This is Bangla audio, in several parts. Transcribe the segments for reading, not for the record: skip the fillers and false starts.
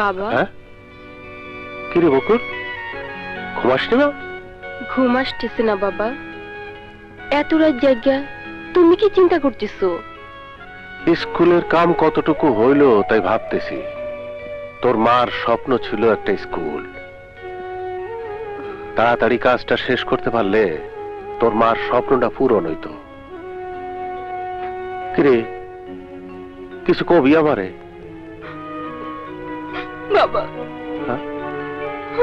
বাবা। কি রে বকুল, ঘুম আসছে না? ঘুম আসতেছে না বাবা। এত রাত জায়গা তুমি কি চিন্তা করতেছো? স্কুলের কাম কতটুকু হইল তাই ভাবতেছি। তোর মার স্বপ্ন ছিল একটা স্কুল, তাড়াতাড়ি কাজটা শেষ করতে পারলে তোর মার স্বপ্নটা পূরণ হইত। কিরে, কিছু কবি আমারে? বাবা,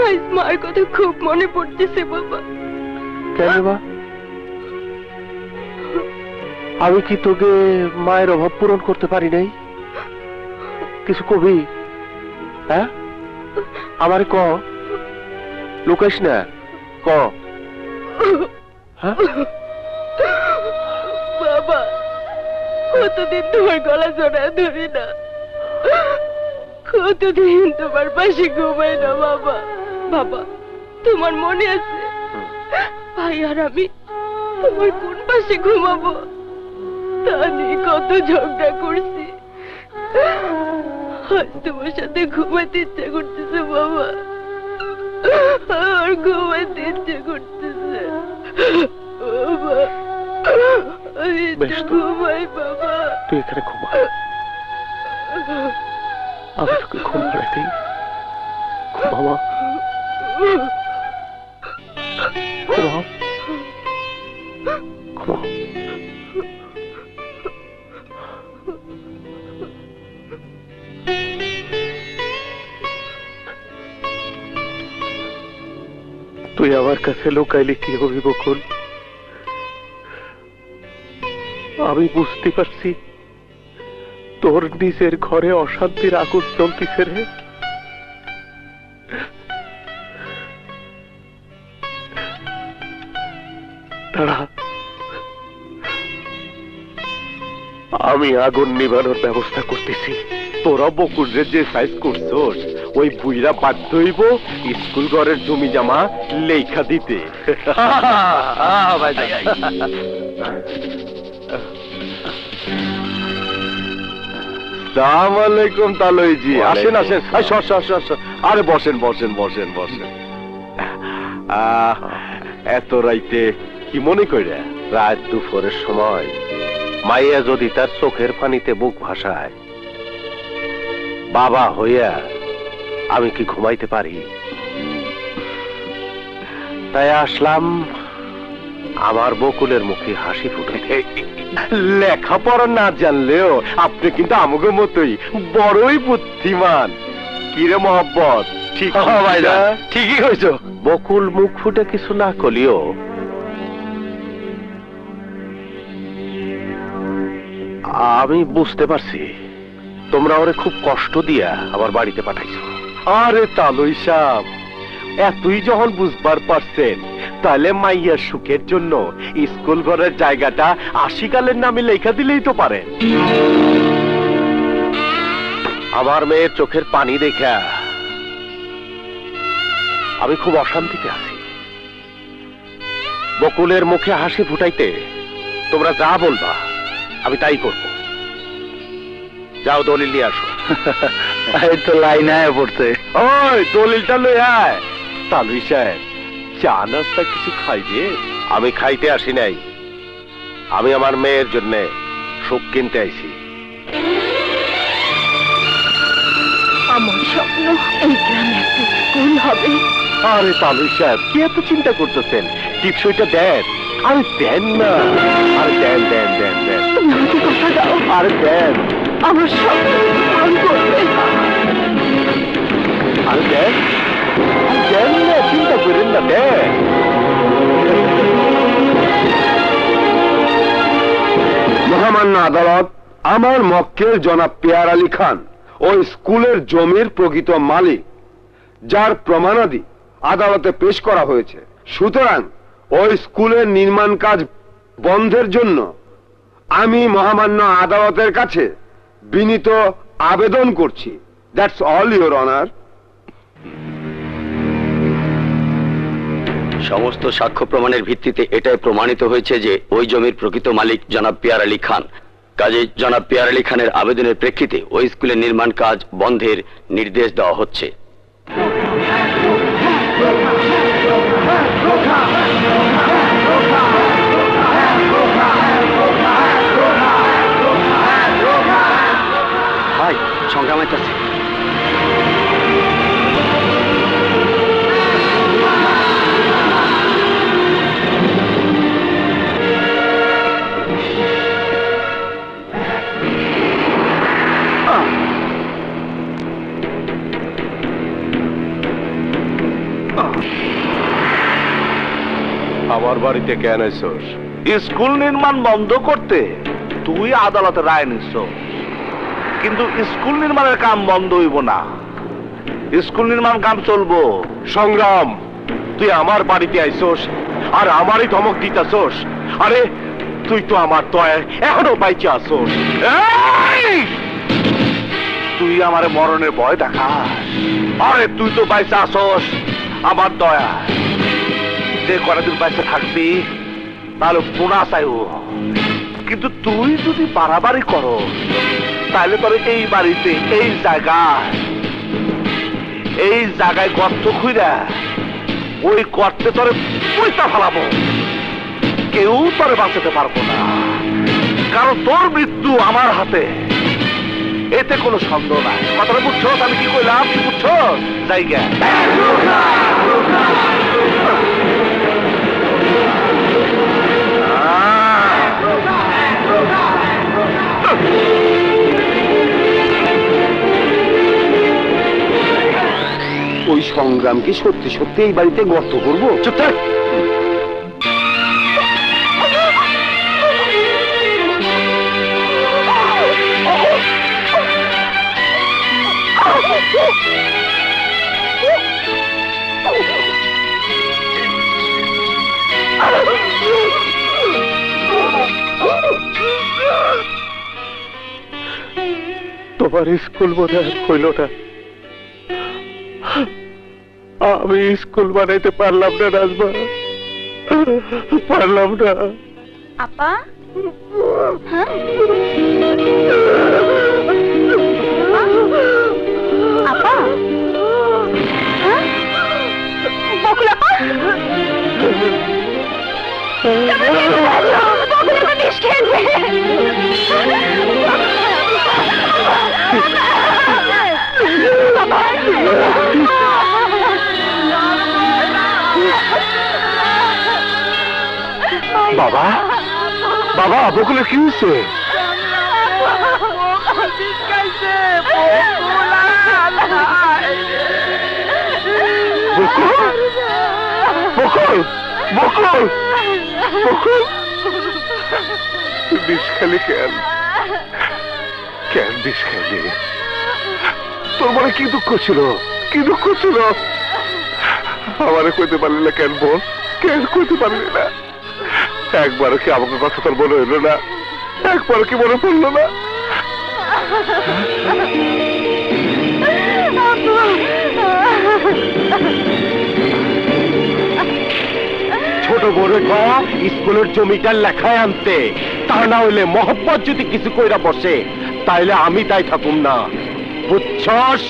আজ মার কথা খুব মনে পড়তেছে বাবা। কেন বা? আমি কি তোকে মায়ের অভাব পূরণ করতে পারি নাই? কিছু কবি? হ্যাঁ, আমারে ক, লুকাইস না, ক। বাবা, কতদিন তোমার গলা জড়ায় ধরি না, কতদিন তোমার পাশে ঘুমাই না বাবা। বাবা, তোমার মনে আছে ভাই আর আমি তোমার কোন পাশে ঘুমাবো তা নিয়ে কত ঝগড়া করছি। আজ তোমার সাথে ঘুমাইতে ইচ্ছা করতেছে বাবা, আর ঘুমাইতে ইচ্ছা করতেছে বাবা। ঘুমাই বাবা। তুই এখানে ঘুমা, আমি তোকে ঘুম পাড়াই দিই। ঘুমাবা, ঘুমাও, ঘুমাও। তুই আমার কাছে লুকাইলি কি হবি বকুল? আমি বুঝতে পারছি তোর নিজের ঘরে অশান্তির আগুন জ্বলতিছে রে। দাঁড়া, আমি আগুন নিবানোর ব্যবস্থা করতেছি। তোরা বকুলরে যে সাইজ করছস, ওই বুইরা বাধ্য হইব স্কুল ঘরের জমি জামা লেখা দিতে। সালাম আলাইকুম তালইজি। আসেন আসেন, আরে বসেন বসেন বসেন বসেন। এত রাইতে কি মনে কইরা? রাত দুপুরের সময় মাইয়া যদি তার চোখের পানিতে বুক ভাসায়, বাবা হইয়া আমি কি ঘুমাইতে পারি? তাই আসলাম আমার বকুলের মুখে হাসি ফুটাতে। লেখাপড়া না জানলেও আপনি কিন্তু আমাকে মতোই বড়ই বুদ্ধিমান। কিরে মহব্বত, ঠিক ভাইরা? ঠিকই হয়েছ। বকুল মুখ ফুটে কিছু না করলেও আমি বুঝতে পারছি তোমরা ওরে খুব কষ্ট দিয়া আমার বাড়িতে পাঠাইছো। আরে তালুই সাহ, এতই যখন বুঝবার পারছেন, তাহলে মাইয়ার সুখের জন্য স্কুল ঘরের জায়গাটা আশিকালের নামে লেখা দিলেই তো পারে। আমার মেয়ের চোখের পানি দেখা আমি খুব অশান্তিতে আছি। বকুলের মুখে হাসি ফুটাইতে তোমরা যা বলবা আমি তাই করব। যাও দলিল নিয়ে আসো। এই তো লাইন আয় পড়ছে। ওই দলিলটা লই আয়। তালুই সাহেব, চা নাস্তা কিছু খাইবে? আমি খাইতে আসি নাই, আমি আমার মেয়ের জন্য সুখ কিনতে আইছি। আমার স্বপ্ন এই গ্রামে একটা স্কুল হবে। আরে তালুই সাহেব, কি এত চিন্তা করতেছেন? টিপসইটা দেন। আরে দেন না, আরে দেন দেন দেন দেন। তুমি আমাকে কথা দাও। আরে দেন, আমার স্বপ্ন পূরণ করবে। আরে দেন, দেন না, চিন্তা করেন না, দেন। মহামান্য আদালত, আমার মক্কেল জনাব পিয়ার আলী খান ওই স্কুলের জমির প্রকৃত মালিক, যার প্রমাণাদি আদালতে পেশ করা হয়েছে। সুতরাং ওই স্কুলের নির্মাণ কাজ বন্ধের জন্য আমি মহামান্য আদালতের কাছে বিনীত আবেদন করছি। That's all your honour. সমস্ত সাক্ষ্য প্রমাণের ভিত্তিতে এটাই প্রমাণিত হয়েছে যে ওই জমির প্রকৃত মালিক জনাব পিয়ার আলী খান। কাজী জনাব পিয়ার আলী খানের আবেদনের প্রেক্ষিতে ওই স্কুলের নির্মাণ কাজ বন্ধের নির্দেশ দেওয়া হচ্ছে। ভাই সংগ্রাম আছে। আমার বাড়িতে কেন এসোস? স্কুল নির্মাণ বন্ধ করতে তুই আদালতে রায় নিস, কিন্তু স্কুল নির্মাণের কাম বন্ধ হইব না, স্কুল নির্মাণ কাম চলবো। সংগ্রাম, তুই আমার বাড়িতে আইসোস আর আমারই ধমক দিতাছোস? আরে তুই তো আমার দয়ায় এখনো বাইচে আসোস। এই! তুই আমারে মরণের ভয় দেখাস? আরে তুই তো বাইচে আসোস আমার দয়া। যে করাদিন বাইচে থাকবি তাহলে পোনা চাইও, কিন্তু তুই যদি বাড়াবাড়ি করো তাহলে তোর এই বাড়িতে এই জায়গায় গর্ত খুঁড়া ওই গর্তে তোরে পয়সা ফেলাবো, কেউ তোরে বাঁচাতে পারবো না, কারণ তোর মৃত্যু আমার হাতে, এতে কোনো সন্দেহ নাই। কথাটা বুঝছো? আমি কি কইলাম, কি বুঝছো? জায়গা ওই সংগ্রাম কি সত্যি সত্যি এই বাড়িতে গর্ত করবো? চুপ থাক। তোমার স্কুল বোধহয় হইল না, আমি স্কুল বানাইতে পারলাম না রাজমা, পারলাম না। আপা, হ্যাঁ আপা, হ্যাঁ বকুল আপা, বকুল বিষ খেয়েছে। বাবা, বাবা, বকুলের কি হয়েছে? বকুল, বকুল, বকুল, বকুল, বিষ খেলি কেন? কেন বিষ খেলি? তোর মনে কি দুঃখ ছিল? কি দুঃখ ছিল? আমারে কইতে পারলি না কেন বোন? কেন কইতে পারলি না? একবারও কি আমাকে কথা তোর মনে হইল না? একবারও কি মনে পড়লো না? ছোট বড় স্কুলের জমিটা লেখায় আনতে, তা না হইলে মহব্বত যদি কিছু কইরা বসে তাইলে আমি তাই থাকুম না, বুঝছস?